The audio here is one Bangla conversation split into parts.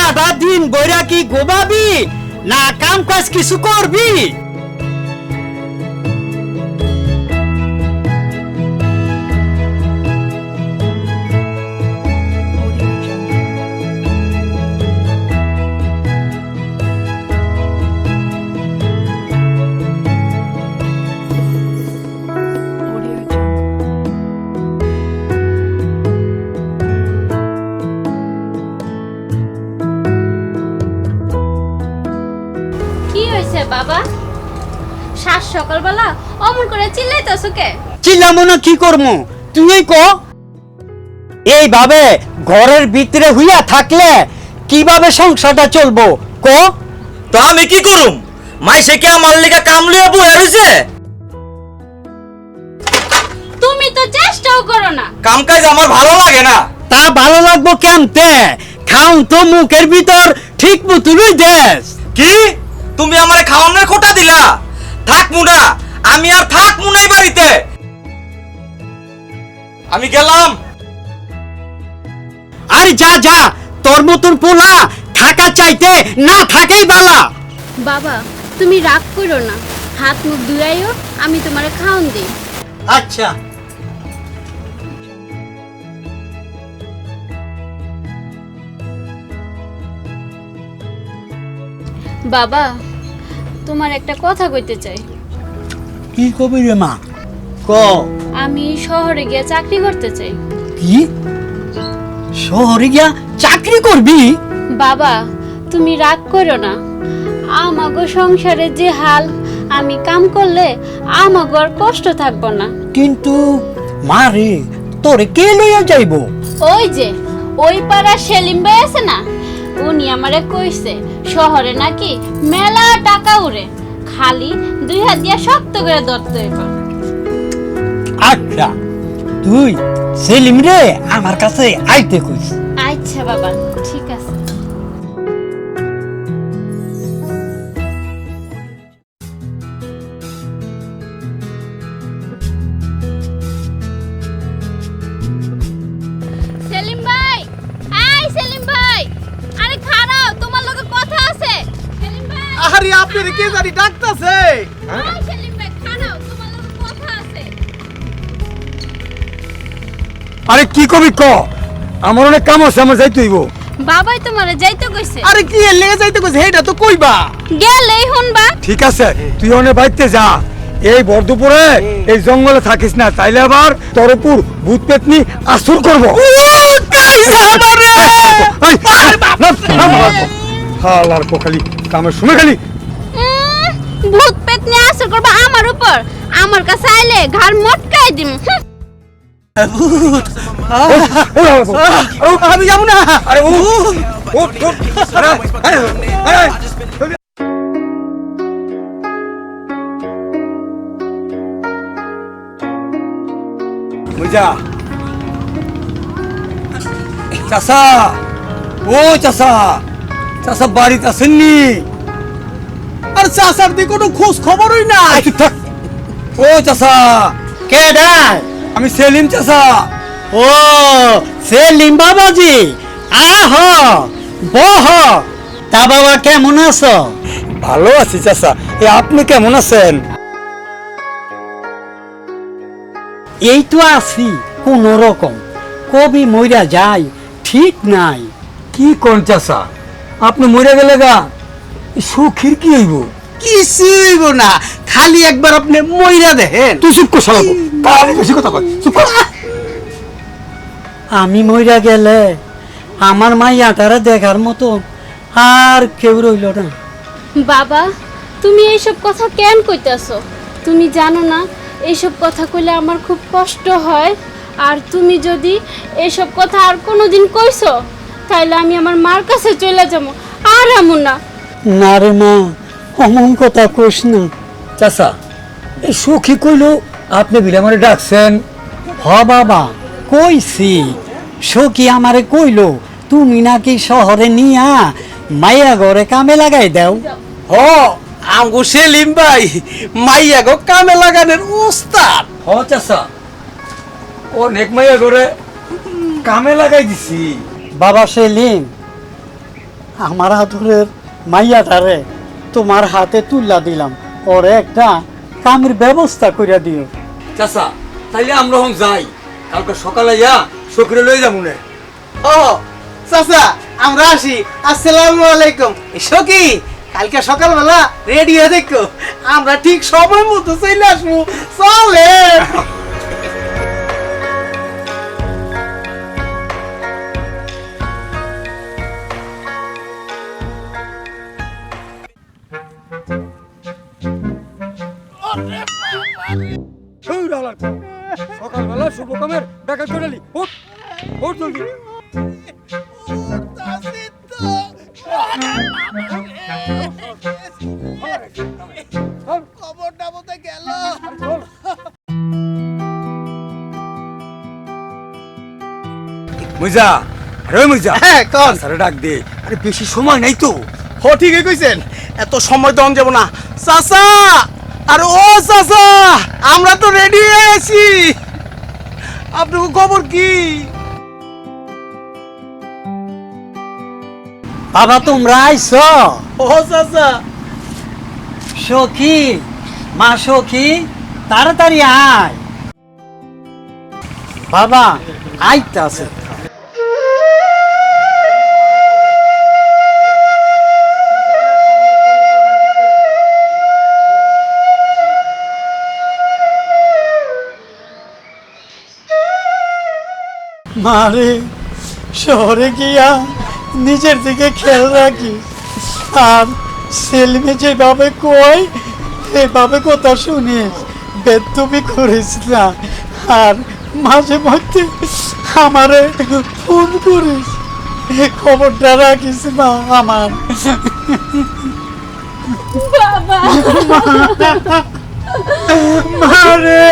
সারাটা দিন বইরা কি গোবাবি না কাম কাজ কিছু করবি? বাবা সাত সকালবেলা অমন করে চিল্লাইতেছো কে? চিল্লামো না কি করবো তুই ক। এইভাবে ঘরের ভিতরে হইয়া থাকলে কিভাবে সংসারটা চলবো ক? তো আমি কি করুম? মাইসে কি আমার লেগা কামলিয়া বউ হইছে? তুমি তো চেষ্টাও করো না। কাম কাজ আমার ভালো লাগে না। তা ভালো লাগবো কেমতে? খাউন তো মুখের ভিতর ঠিক মতনই দেশ। কি তুমি আমারে খাওয়ানোর কোটা দিলা? থাক মুনা, আমি আর থাক মুনাই বাড়িতে। আমি গেলাম। আরে যা যা, তোর মতন পোলা থাকা চাইতে না থাকাই বালা। বাবা তুমি রাগ করো না, হাত মুখ ধুইও, আমি তোমারে খাওন দিই। আচ্ছা বাবা তোমার একটা কথা কইতে চাই। কি কবি রে মা ক? আমি শহরে গিয়ে চাকরি করতে চাই। কি শহরে গিয়া চাকরি করবি? বাবা তুমি রাগ করো না, আমাগো সংসারে যে হাল, আমি কাম করলে আমাগো আর কষ্ট থাকবো না। কিন্তু মারে তোরে কে লইয়া যাইবো? ওই যে ওই পাড়া সেলিম ভাই আছে না, উনি আমারে কইছে শহরে নাকি মেলা টাকা উড়ে, খালি দুই হাত দিয়া শক্ত করে ধরতে হইব। আচ্ছা তুই সেলিম রে আমার কাছে আইতে কইস। আচ্ছা বাবা ঠিক আছে। সেলিম ভাই, এই সেলিম ভাই, আরে খাড়াও, তোমার লগে কথা আছে। সেলিম ভাই, আরে আপনারে কে জানি ডাকতাছে। এই সেলিম ভাই খাড়াও, তোমার লগে কথা আছে। আরে কি কবি ক? আমার অনেক কাম আছে, আমার যাইতে হইব। বাবাই তোমারে যাইতে কইছে। আরে কি এর লেগে যাইতে কইছে হেটা তো কইবা। গেলেই শুনবা। ঠিক আছে তুই অনেক বাইতে যা, এই বর্ধপুরে এই জঙ্গলে থাকিস না, তাইলে আবার তোর উপর ভূত পেতনি আসর করবো। হালার খালি কামের সময় খালি ভূত পেতনি আসর করবা আমার উপর, আমার কাছে আইলে ঘাড় মটকাই দিম। আমি যাব না। আরে ও বুঝা চাষা, ও চাষা, চাষা বাড়িতে আসেননি? আর চাচার দি কোনো খোঁজ খবরই নাই। ও চাষা, কে ডাক? আমি সেলিম চাষা। ও সেলিম বাবাজি, আহ বহ। তা বাবা কেমন আছো? ভালো আছি চাষা, আপনি কেমন আছেন? এই তো আছি কোন রকম, কবি মইরা যায় ঠিক নাই। কি কোন চাষা, আপনি মরে গেলে গা সুখীর কি হইব? কিছু হইব না, খালি একবার আপনি মইরা দেখেন। তুই চুপ কর শালা, কালি বেশি কথা কয়, চুপ কর। আমি মইরা গেলে আমার মাইয়াটারে দেখার মতো আর কেউ রইল না। বাবা তুমি এইসব কথা কেন কইতাছো? তুমি জানো না এইসব কথা কইলে আমার খুব কষ্ট হয়, আর তুমি যদি এইসব কথা আর কোনোদিন কইছো তাইলে আমি আমার মার কাছে চলে যাবো। আর এমন না। না রে মা, অমন কথা কইস না। চাষা এই সুখী কইল আপনি বিলে আমারে ডাকছেন? হ বাবা কইছি, সখী আমারে কইলো তুমি নাকি শহরে নিয়া মাইয়া ঘরে কামে লাগাই দাও। হ আমগো সেলিম ভাই মাইয়া গো কামে লাগানোর উস্তাদ। হ চাষা, অনেক মাইয়া করে কামে লাগাই দিছি। বাবা সেলিম, আমার আদরের মাইয়াটারে তোমার হাতে তুল্লা দিলাম, ওরে একটা কামের ব্যবস্থা করে দিও। চাচা তাইলে আমরা হন যাই, কালকে সকালে যা সকিরে লই যাবো না। ও চাচা আমরা আসি, আসসালামু আলাইকুম। সখী কালকে সকালবেলা রেডি হয়ে দেখো, আমরা ঠিক সময় মতো চলে আসবো, চলে। সকালবেলা শুভ কামের দেখা করে নি, ওঠ ওঠ জলদি। খবরটা বোধহয় গেল। মুজা, আরে মুজা, হ্যাঁ কোন? স্যারে ডাক দে, আরে বেশি সময় নাই তো। ও ঠিকই কইছেন, এত সময় দন যাব না। চাচা আর ও চাচা, আমরা তো রেডি হয়ে আছি, আপনার খবর কি? বাবা তোমরা আইছ? ও চাচা, সখী, মা সখী, তাড়াতাড়ি আয়। বাবা আইতাছে। মারে, শহরে গিয়া নিজের দিকে খেয়াল রাখি, আর সেলিমে যেভাবে কই এভাবে কথা শুনিস, বেদবি করিস না, আর মাঝে মধ্যে আমারে ফোন করিস, খবরটা রাখিস মা আমার। বাবা মারে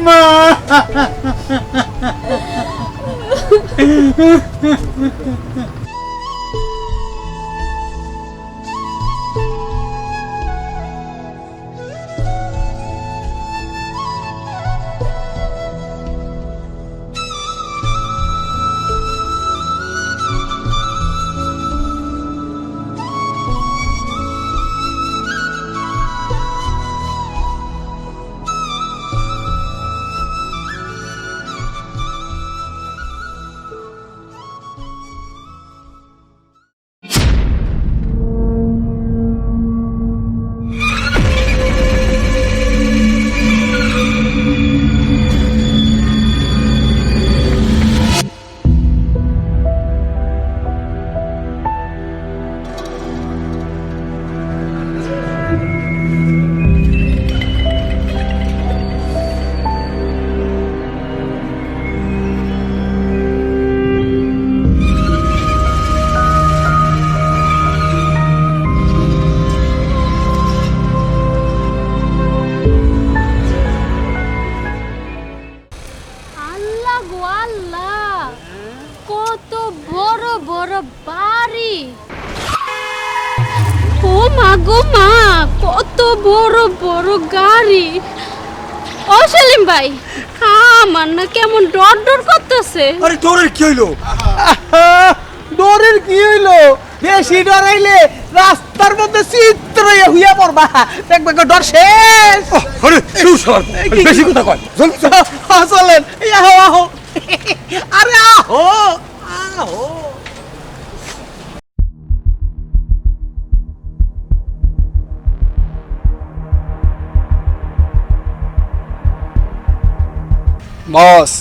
মা, আল্লাহ গো আল্লাহ, কত বড় বড় বাড়ি! ও মা গো মা, কত বড় বড় গাড়ি! ও সেলিম ভাই, আমার না কেমন ডর ডর করতেছে। আরে তোর কি হইলো? ডরের কি হইলো? বেশি ডরাইলে রাস্তার মধ্যে চিত্র হইয়া পড়বা, দেখবে ডর শেষ। আরে তুই সর, বেশি কথা কয়, জলদি চল। চলেন, এই আহো আহো, আরে আহো আহো। বস,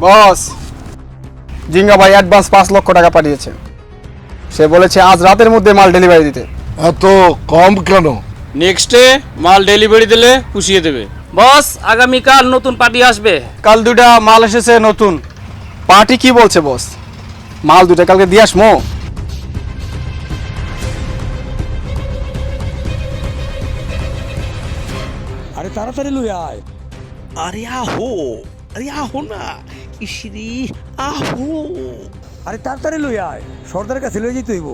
বস, জিঙ্গা ভাই অ্যাডভান্স 5 লক্ষ টাকা পাঠিয়েছে। সে বলেছে আজ রাতের মধ্যে মাল ডেলিভারি দিতে। এত কম কেন? নেক্সটে মাল ডেলিভারি দিলে পুষিয়ে দেবে। বস, আগামীকাল নতুন পার্টি আসবে। কাল 2টা মাল এসেছে নতুন। পার্টি কি বলছে বস? মাল 2টা কালকে দিয়ে আসমো। আরে তাড়াতাড়ি লই আয়। আরে আহো, আরে আহো না, ইসরি আহো। আরে তাড়াতাড়ি লই আয়, সর্দারের কাছে লই যেতে হইব।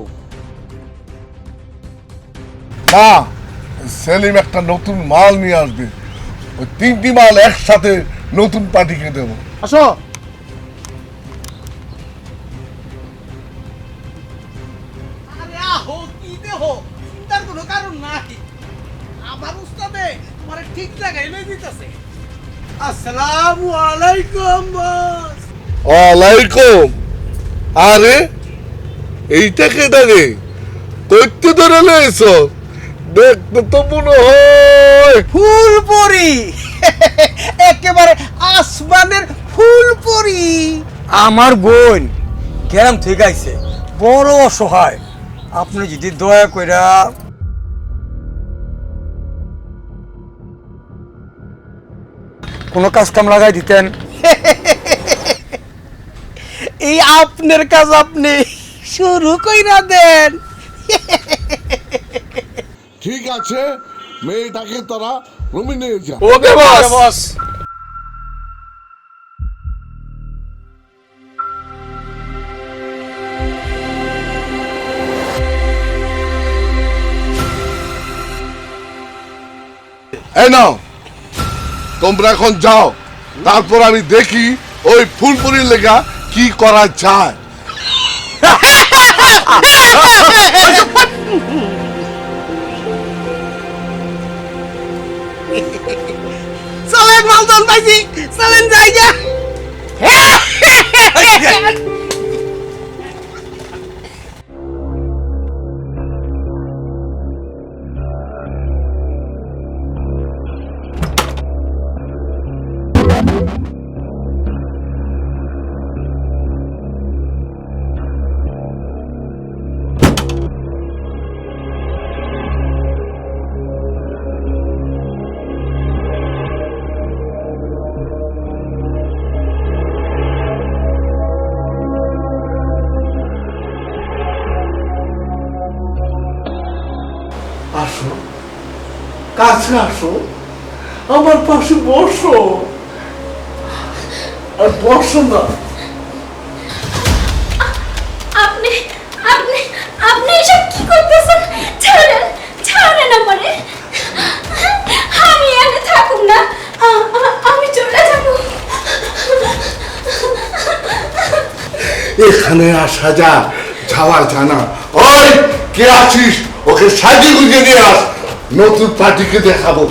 মা, সেলিম একটা নতুন মাল নিয়ে আসবে, ওই 3টি মাল একসাথে নতুন পার্টিকে দেবো। আসো। আরে আহো, কি দেহো, চিন্তার কোনো কারণ নাই। আমার উস্তাদে তোমারে ঠিক জায়গায় লই দিতেছে। আসসালামু আলাইকুম বস। ওয়ালাইকুম। আরে এইটা কেটা রে, করতে ধরে লইছ, দেখতে তো মনে হয় ফুলপরি, একেবারে আসমানের ফুলপরি। আমার বোন গ্রাম থেকে আইছে, বড় অসহায়। আপনি যদি দয়া কইরা কোনো কাজ কাম লাগাই দিতেন। এই আপনার কাজ আপনি শুরু কইরা দেন। ঠিক আছে, মেয়েটাকে তোরা রুমে নিয়ে যা। ওকে বস। এই নাও, তোমরা এখন যাও, তারপর আমি দেখি ওই ফুলপুরির লেগা কি করা যায়। চলেন মালদন পাইছি, চলেন জায়গা। আসো, কাছে আসো, আমার পাশে বসো, আর বসো না। আপনি আপনি আপনি এসব কি করতেছেন? ছাড়েন, ছাড়েন আমারে। আমি এখানে থাকুম না, আমি চলে যাব। এখানে আসা যা, যাওয়া জানা। ওই কে আছিস, ওকে সাজিয়ে গুজিয়ে নিয়ে আস, নতুন পার্টিকে দেখাবো।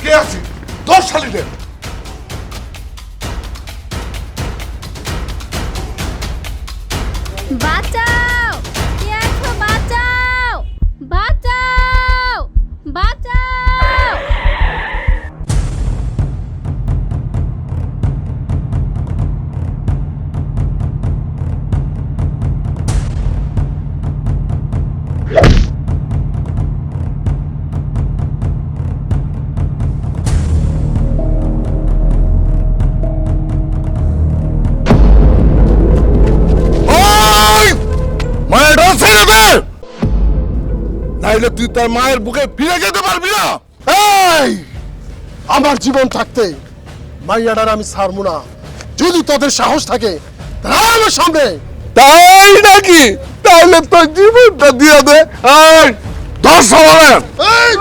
কে আছিস, 10 শালিদের। বাঁচাও, কে আছো? বাঁচাও, বাঁচাও, বাঁচাও। মায়ের ছেড়ে দে, নাইলে তুই তার মায়ের বুকে ফিরে যেতে পারবি না। এই, আমার জীবন থাকতে মাইয়াডার আমি ছাড়বো না। যদি তোদের সাহস থাকে তাহলে আমার সামনে। তাই নাকি? তাহলে তোর জীবনটা দিয়ে দে। এই, 10 সবাই এই!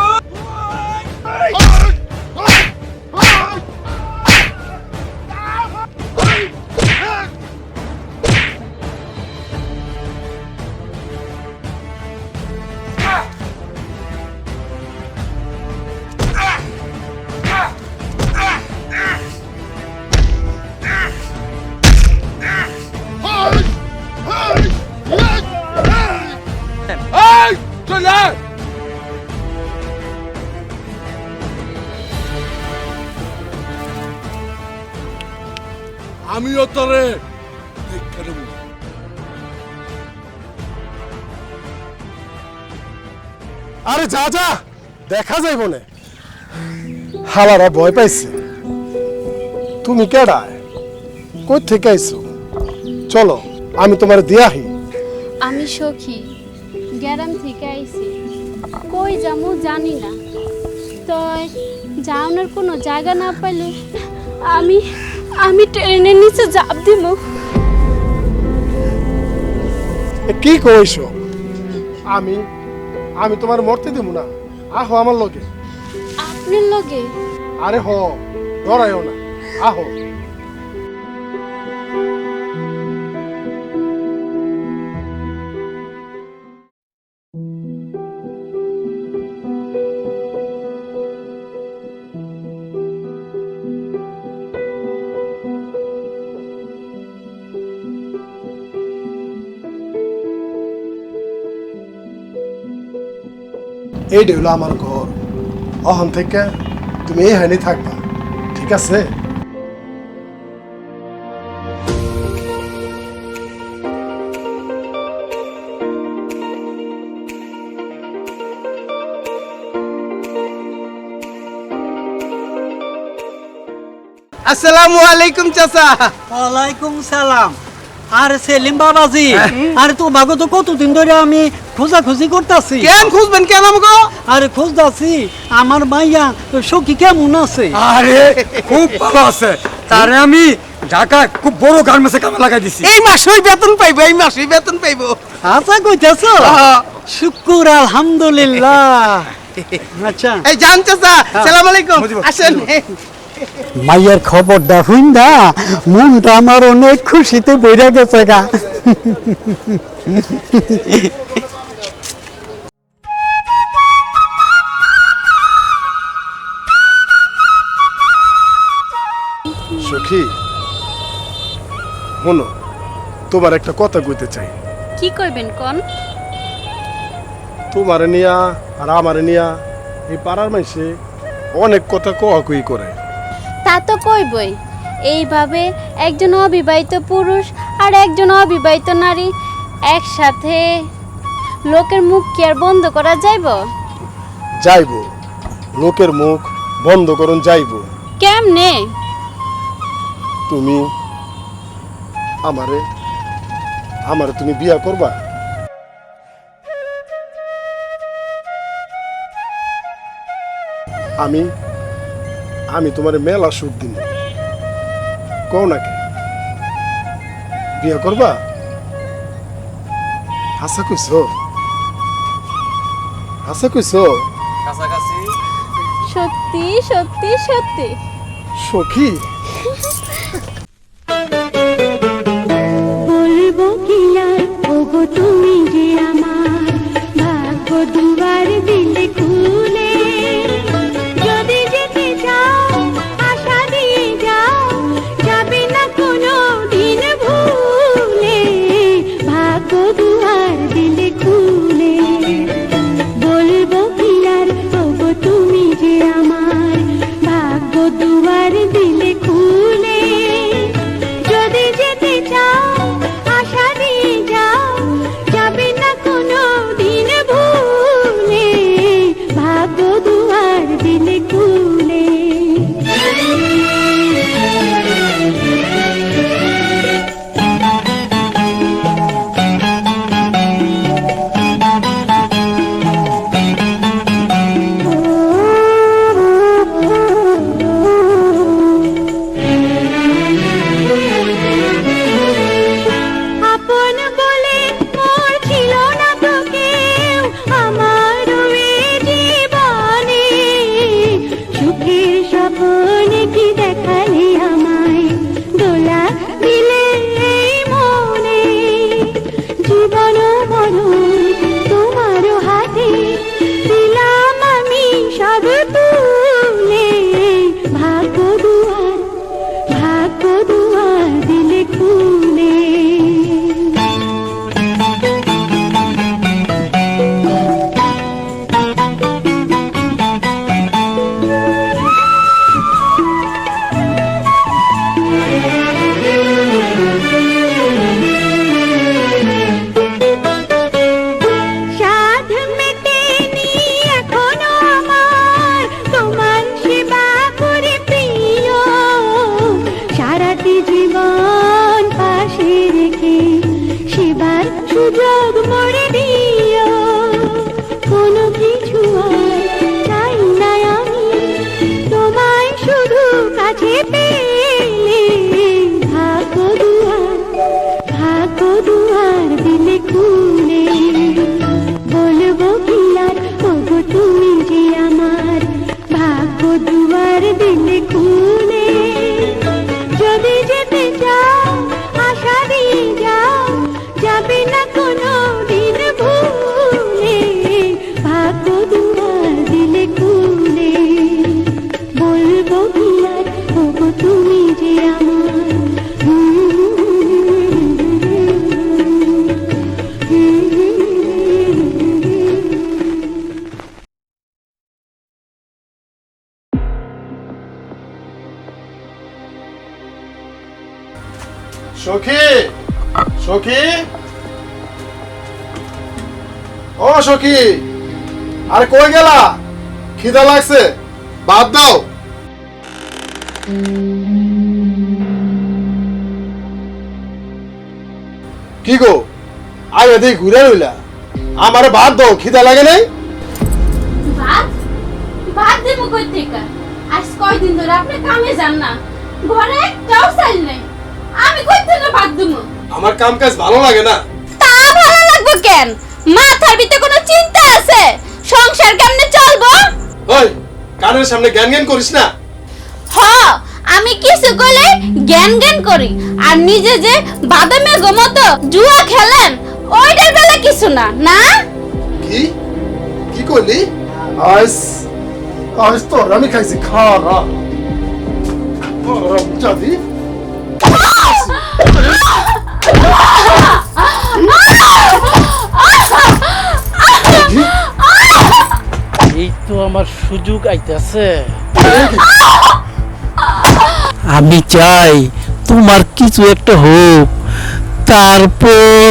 এই, চলে আয়। আমিও তোরে দেখে নেব। আরে যা যা, দেখা যাইব না। হালারা ভয় পাইছে। তুমি কেডা, কই থেকে আইছো? চলো আমি তোমার দিয়াহি। আমি সখী, গ্রাম থেকে আইছি, কই যামু জানি না, তয় যাওয়ার কোনো জায়গা না পাইলে আমি আমি ট্রেনের নিচে চাপ দিব। কি কইছো? আমি আমি তোমার মরতে দেব না, আহো আমার লগে। আপনার লগে? আরে হ, ডরাইও না, আহো। এইটা হলো আমার ঘর, অহন থেকে তুমি এখানে থাকবা, ঠিক আছে? আসসালামু আলাইকুম চাচা। ওয়ালাইকুম সালাম। আর সেলিম বাবাজি, আরে তো বাগো তো কতদিন ধরে আমি খোঁজাখুঁজি করতেছি। কেন খুঁজবেন কেন আমাকে? আরে খুঁজতাছি আমার মাইয়া সখী কেমন আছে। আরে খুব ভালো আছে, তারে আমি ঢাকা খুব বড় গার্মেন্টসে কামে লাগাই দিছি। এই মাসেই বেতন পাইবো, এই মাসেই বেতন পাইবো। আচ্ছা কইতেছ, শুকুর আলহামদুলিল্লাহ। আচ্ছা এই জান চাচা, সালাম আলাইকুম, আসেন। মাইয়ের খবরটা শুনদা মনটা আমার অনেক খুশিতে বেড়ে গেছে গা। সখী শোনো, তোমার একটা কথা কইতে চাই। কি কইবেন কোন? তোমার নিয়া আর আমার নিয়া এই পাড়ার মাইসে অনেক কথা কই করে। তা তো কইবই, এইভাবে একজন অবিবাহিত পুরুষ আর একজন অবিবাহিত নারী একসাথে লোকের মুখ কি আর বন্ধ করা যাইব? যাইব, লোকের মুখ বন্ধ করুন যাইব। কেমনে? তুমি আমারে আমারে তুমি বিয়া করবা? আমি আমি তোমার মেলা সুখ দিব, কও নাকি? বিয়া করবা? হাসা কইছো, হাসা কইছো? কাছাকাছি। সত্যি সত্যি সত্যি। সখী বলবো কি আর ওগো তুমি যে আমার ভাগ্য দুয়ার দিলে খুলে, যদি যেতে চাও আশা দিয়ে যাও, যাবে না কোনো দিন ভুলে, ভাগ্য দুয়ার দিলে খুলে। বলবো কি আর ওগো তুমি যে আমার ভাগ্য দুয়ার দিলে খুলে, যদি যেতে চাও আশা দিয়ে যাও, যাবে না কোনো দিন ভুলে, সুযোগ মরে দিও কোনো কিছু আর চাই না আমি তোমায় শুধু কাছে পেলে ভাগ্য দুয়ার দিলে খুলে বলবো কি আর ওগো তুমি যে আমার ভাগ্য দুয়ার দিলে খুলে যদি যেতে চাও আশা দিয়ে যাও যাবে না কোনো দিন ভুলে ভাগ্য দুয়ার দিলে খুলে বলবো কি আর ওগো তুমি যে আমার সখী সখী ও সখী আরে কই গেলা খিদা লাগছে ভাত দাও কি গো আয় এদিকে ঘুরে রইলা আমার ভাত দাও খিদা লাগে নাই ভাত ভাত দেবো কই থেকে? আজ কয়দিন ধরে আপনি কামে যান না, ঘরে একটাও চাল নেই, আমি কই থেকে ভাত দেবো? আমার কাম কাজ ভালো লাগে না। তা ভালো লাগবে কেন? মাথার ভিতরে কোনো চিন্তা আছে? সংসার কেমনে চলবো? ওই কানের সামনে জ্ঞান জ্ঞান করিস না। হ, আমি কিছু কইলে জ্ঞান জ্ঞান করি, আর নিজে যে বাদামে গোমতো জুয়া খেলেন ওইটার বেলা কিছু না, না? কি কি করলি? আজ আজ তো আমি খাইছি খাওয়া যদি এই তো আমার সুযোগ আইতাছে। আমি চাই তোমার কিছু একটা হোক, তারপর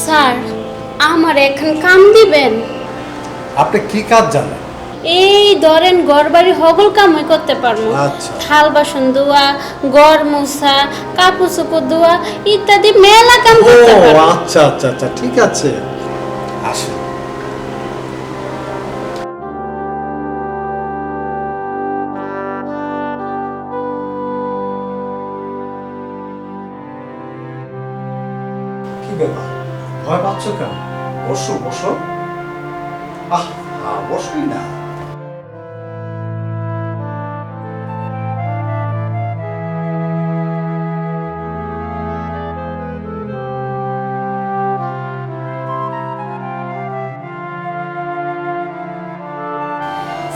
স্যার, আমার এখন কাম দিবেন? আপনি কি কাজ জানেন? এই ধরেন ঘরবাড়ি হগল কামই করতে পারবো। আচ্ছা। থাল বাসন ধোয়া, ঘর মোছা, কাপড় চোপড় ধোয়া ইত্যাদি মেলা কাম করতে পারবো। আচ্ছা আচ্ছা আচ্ছা ঠিক আছে আসেন। কি ব্যাপার ভয় পাচ্ছ কেন? বসো বসো। বসবি না।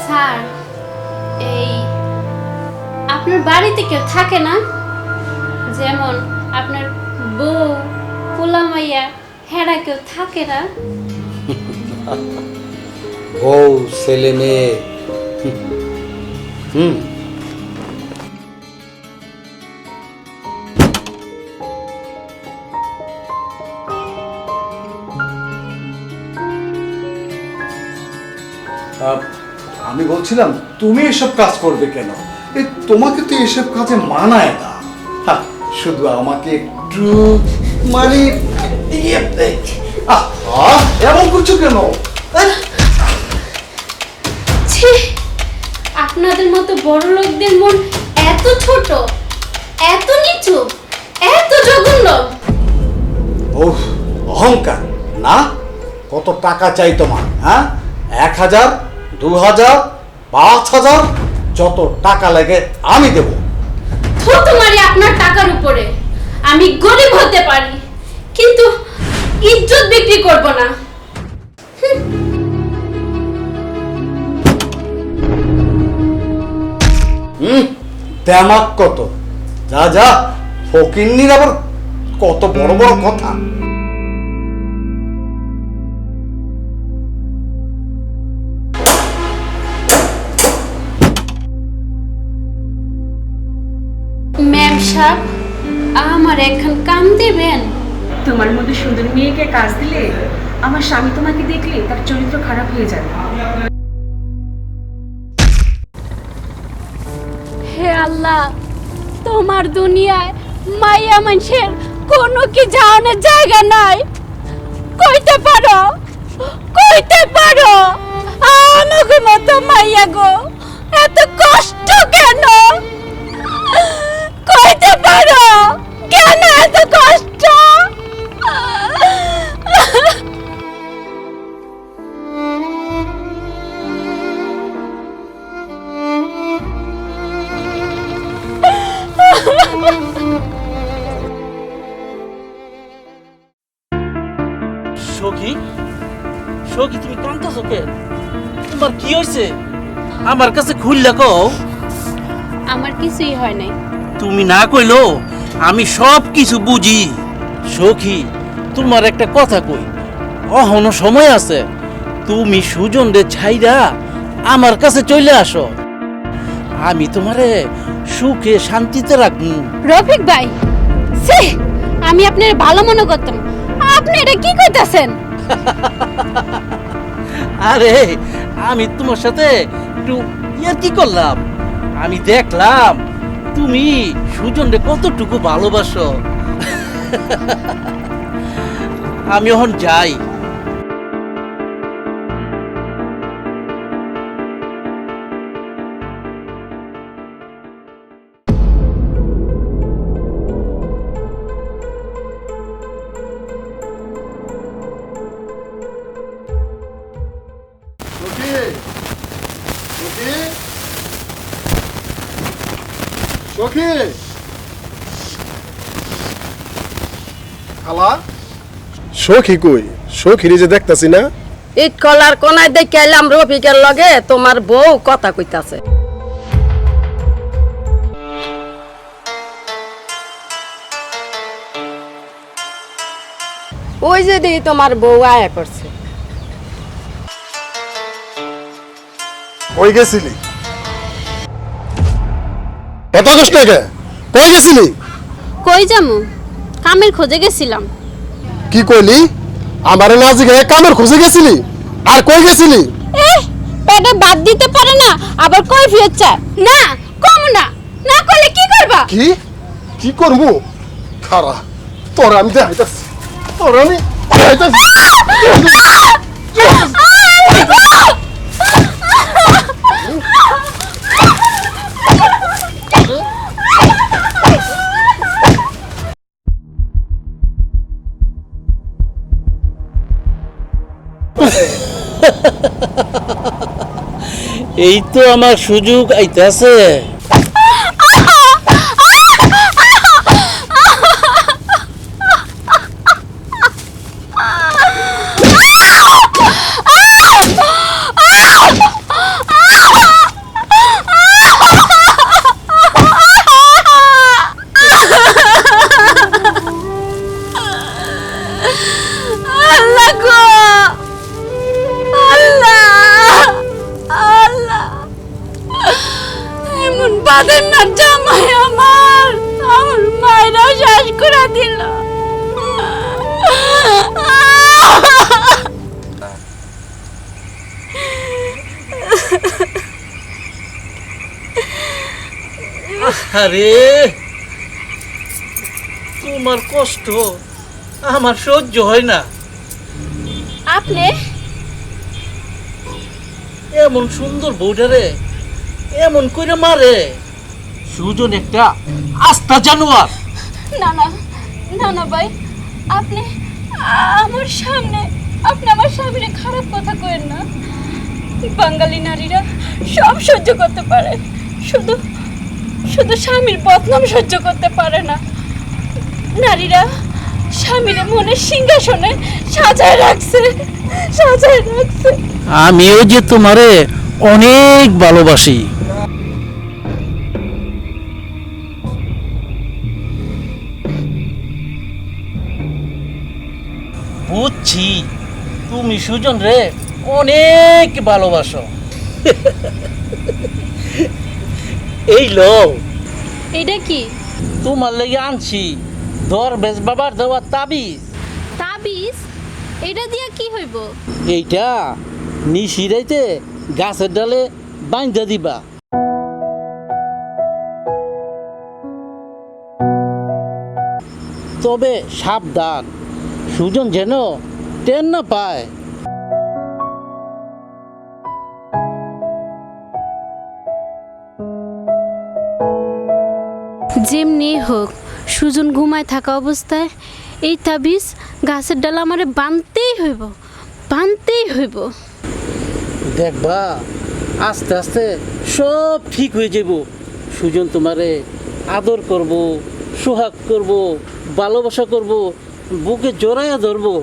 স্যার, এই আপনার বাড়িতে কেউ থাকে না? যেমন আপনার বউ, পোলা মাইয়া, হেরা কেউ থাকে না? বউ ছেলে মেয়ে আমি বলছিলাম তুমি এসব কাজ করবে কেন? এই তোমাকে তো এসব কাজে মানায় না। শুধু আমাকে একটু মানে এমন করছো কেন? ছি, আপনাদের মতো বড় লোকদের মন এত ছোট, এত নিচু, এত জঘন্য। ওহ, অহংকার না? কত টাকা চাই তোমার? 1000, 2000, 5000 যত টাকা লাগে আমি দেব। তোমারই আপনার টাকার উপরে আমি গরিব হতে পারি, কিন্তু বিক্রি করব না। দেমাক কত, যা যা, ফকিন্নির আবার কত বড় বড় কথা। ম্যাম সাহেব, আমার এখন কাম দিবেন? তোমার মধ্যে সুন্দর মেয়েকে কাজ দিলে আমার স্বামী তোমাকে দেখলে তার চরিত্র খারাপ হয়ে যাবে। হে আল্লাহ, তোমার দুনিয়ায় মাইয়া মানুষের কোনো কি যাওয়ানোর জায়গা নাই? কইতে পারো, কইতে পারো আমাকে মতো মাইয়া গো এত কষ্ট কেন? কইতে পারো কেন এত কষ্ট? সখী, সখী তুমি কাঁদতেছো কেন? তোমার কি হয়েছে? আমার কাছে খুললে কও। আমার কিছুই হয় নাই। তুমি না কইলো আমি সব কিছু বুঝি। সখী, তোমার একটা কথা কই, অহনো সময় আছে, তুমি সুজন রে ছাইরা আমার কাছে চলে আসো, আমি তোমারে সুখে শান্তিতে রাখবো। রফিক ভাই, সে আমি আপনার ভালো মনে করতাম, আপনি এটা কি কইতাছেন? আরে আমি তোমার সাথে একটু কি করলাম, আমি দেখলাম তুমি সুজনরে কতটুকু ভালোবাসো। আমি এখন যাই। সখী কই? সখীরে যে দেখতাছি না। ইট কলার কোনায় দেখে এলাম রফিকের লগে তোমার বউ কথা কইতাছে। ওই যে দেখি তোমার বউ আয়া করছে। কই গেছিলি? এত কষ্ট কে? কই গেছিলি? কই যামু? কামের খোঁজে গেছিলাম। কি কইলি? আমারে না জিজ্ঞাসা কামের খুঁজে গেছিলি? আর কই গেছিলি? পেটে বাদ দিতে পারে না, আবার কই ফিরে চায় না, কম না, না করলে কি করবা? কি কি করবো? খারা তোর আমি দেখাইতাছি, তোর আমি দেখাইতাছি। এই তো আমার সুযোগ আইতাছে। বাদের না জামাই আমার, আমার মায়েরাও শ্বাস করে দিল। আরে তোমার কষ্ট আমার সহ্য হয় না। আপনি এমন সুন্দর বউটারে এমন করে মারে? সুজন একটা আস্তা জানোয়ার। না না না না ভাই, আপনি আমার সামনে আপনি আমার স্বামীরে খারাপ কথা কইেন না। বাঙালি নারীরা সব সহ্য করতে পারে, শুধু শুধু স্বামীর বদনাম সহ্য করতে পারে না। নারীরা স্বামীরে মনে সিংহাসনে সাজায় রাখছে, সাজায় রাখছে। আমিও যে তোমারে অনেক ভালোবাসি। বুঝছি তুমি সুজন রে অনেক ভালোবাসো। এই লো, এটা কি? তোমার লেগে আনছি দরবেশ বাবার দেওয়া তাবিজ। তাবিজ? এটা দিয়া কি হইব? এইটা নিশিরাইতে গাছের ডালে বাঁধা দিবা। তবে সাবধান, সুজন যেন টেন না পায়। যেমনি হোক সুজন ঘুমায় থাকা অবস্থায় এই তাবিজ গাছের ডাল আমারে বানতেই হইব, বানতেই হইব। দেখবা আস্তে আস্তে সব ঠিক হয়ে যাব। সুজন তোমারে আদর করব, সোহাগ করব, ভালোবাসা করব, বুকে জড়াইয়া ধরবো।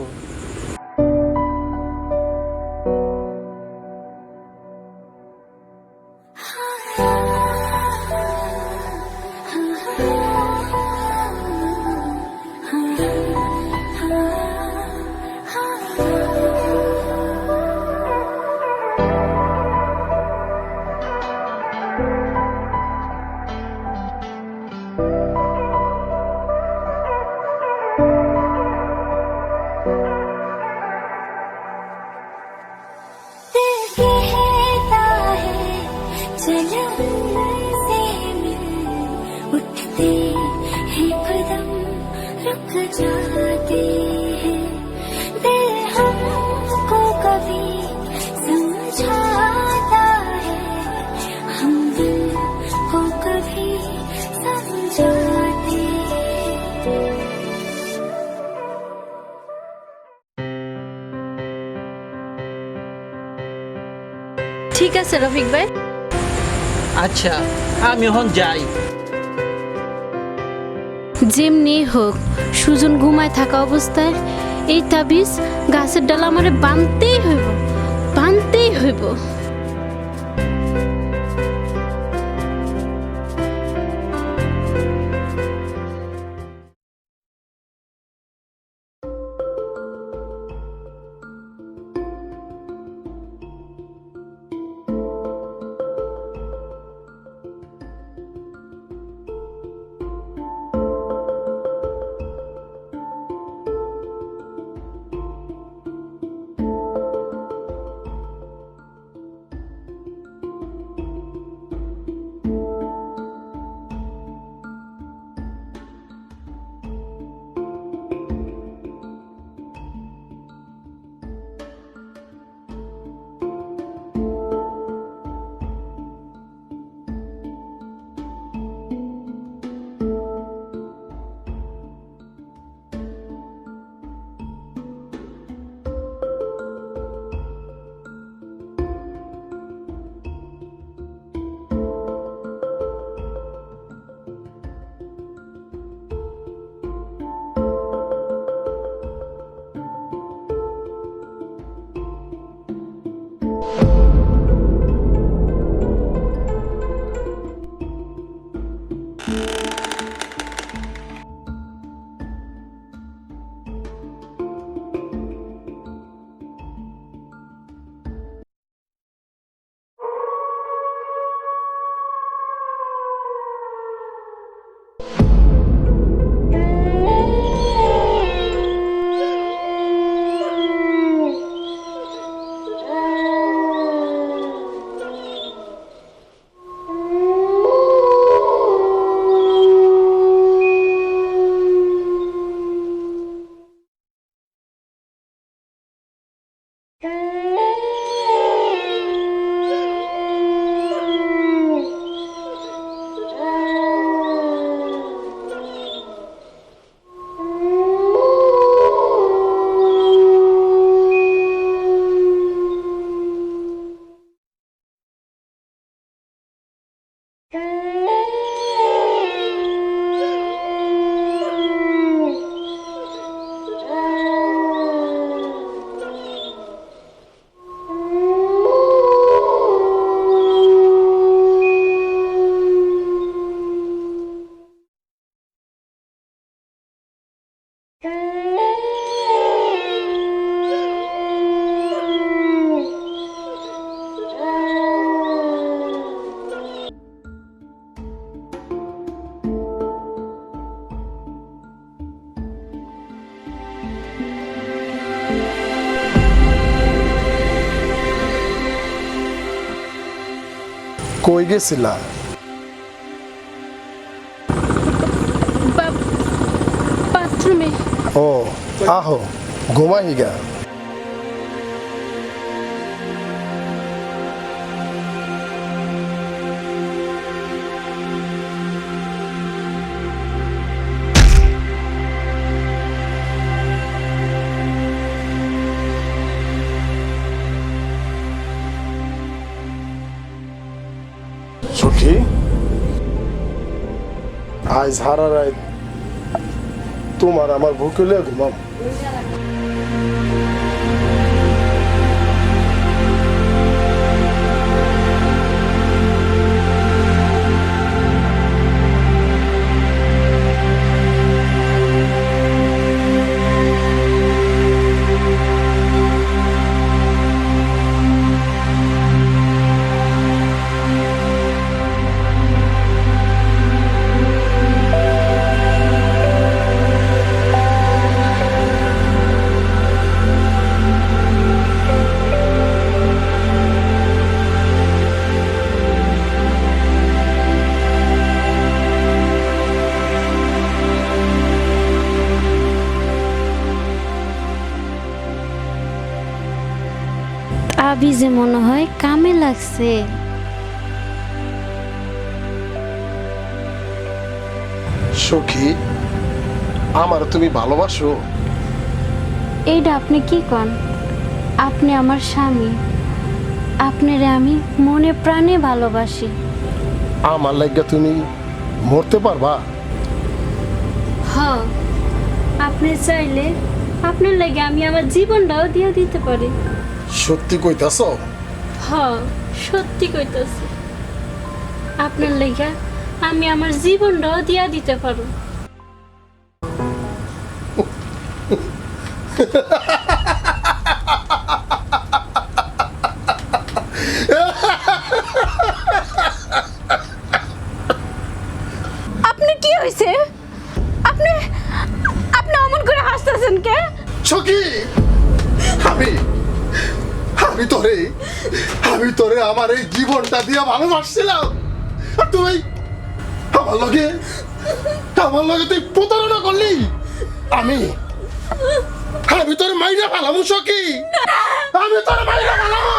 उठते हैं कदम रुक जाते हैं दिल हमको कभी समझाता है हम दिल को कभी समझाते हैं। ঠিক আছে রফিক ভাই। আচ্ছা আমি এখন যাই। যেমনি হোক সুজন ঘুমায় থাকা অবস্থায় এই তাবিজ গাছের ডাল আমারে বানতেই হইব, বানতেই হইব। কই গেছিলা? বাথরুমে। ও আহো ঘুমাইগা। সখী আজ হারা রাত তোমার আমার ভুকলে ঘুমাম। আবি যে মনে হয় কামে লাগছে। সখী আমার তুমি ভালোবাসো? এইটা আপনি কি কন? আপনি আমার স্বামী, আপনারে আমি মনে প্রাণে ভালোবাসি। আমার লাগা তুমি মরতে পারবা? হ্যাঁ, আপনি চাইলে আপনার লাগে আমি আমার জীবনটাও দিয়ে দিতে পারি। সত্যি কইতাছ? হ্যাঁ, সত্যি কইতাছি। আপনার লাগা আমি আমার জীবনটাও দিয়া দিতে পারো। আপনি কি হইছে? আপনি আপনি অমন করে হাসতেছেন কে? সখী আমি তোরে আমার এই জীবনটা দিয়ে ভালোবাসছিলাম, আর তুই আমার লগে তুই প্রতারণা করলি। আমি তোর মাইরা ফেলামু সখী, আমি তোর মাইরা ফেলামু।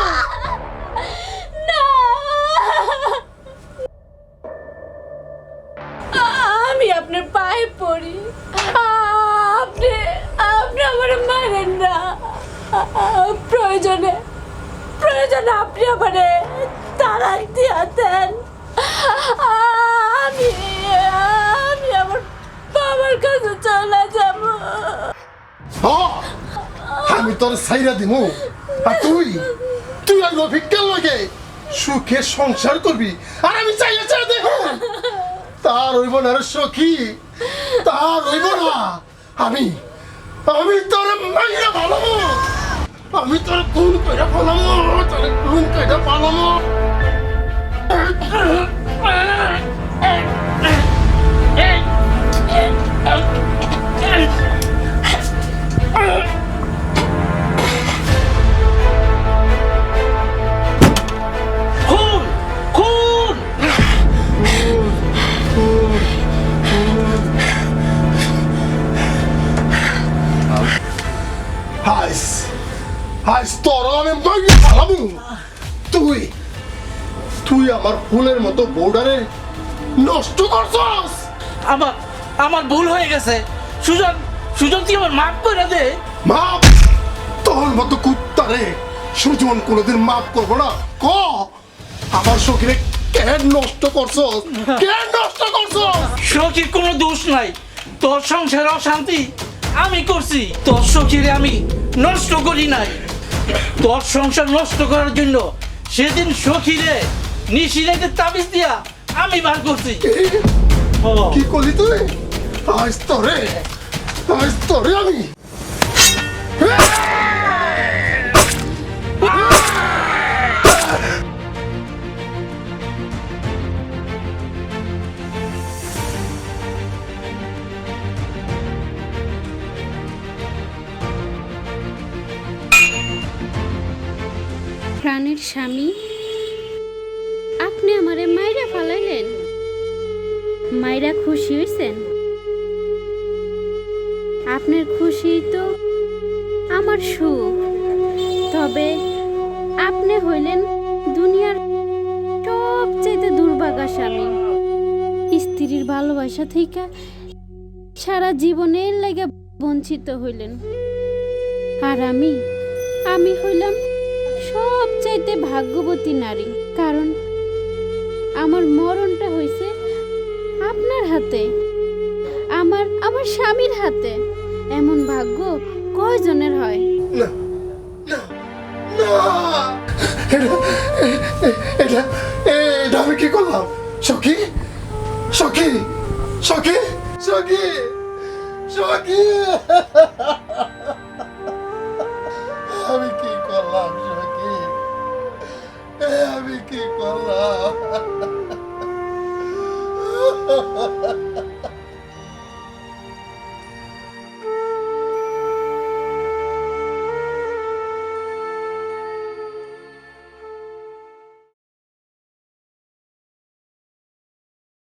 আমি আপনার পায়ে পড়ি, আপনি আপনি আমার মারেন না। প্রয়োজনে আপনি আমারে তালাক দিয়া দেন। আমি আমার বাবার কাছে চলে যাব। আমি তোর সাইরা দিমু, আর তুই আর রফিকের লগে সুখে সংসার করবি, আর আমি চাইলে ছেড়ে দেব। তার হইব না রে সখী, তার হইব না। আমি তোর মাইরা ভালামো, আমি তোর খুন কইরা ফেলামো, তোর খুন কইরা পালামো। খুন খুন হাইস তোর আমি মাইরা ফেলামু। তুই আমার ফুলের মতো বর্ডারে নষ্ট করছস। আমার ভুল হয়ে গেছে। সুজন তুই আমার মাফ করে দে। মাপ? তোর মতো কুত্তারে সুজন কোনোদিন মাফ করবো না। ক আমার সখীরে কেন নষ্ট করছস? সখীর কোনো দোষ নাই, তোর সংসার অশান্তি আমি করছি। তোর সখীরে আমি নষ্ট করি নাই। তোর সংসার নষ্ট করার জন্য সেদিন সখীরে নিশিরাইতে তাবিজ দিয়া আমি বার করছি। কি করলি তুই? আজ তোরে আমি প্রাণের স্বামী, আপনি আমার মাইরা খুশি হইছেন? আপনার খুশি তো আমার সুখ। তবে আপনি হইলেন দুনিয়ার সবচাইতে দুর্ভাগা স্বামী। স্ত্রীর ভালোবাসা থেকে সারা জীবনের লাগা বঞ্চিত হইলেন। আর আমি হইলাম সবচাইতে ভাগ্যবতী নারী, কারণ আমার মরণটা হইছে আপনার হাতে, আমার স্বামীর হাতে। এমন ভাগ্য কয়জনের হয়? এটা আমি কি করলাম? সখী সখী সখী সখী সখী আমি কি করলাম সখী? আমি কি করলাম?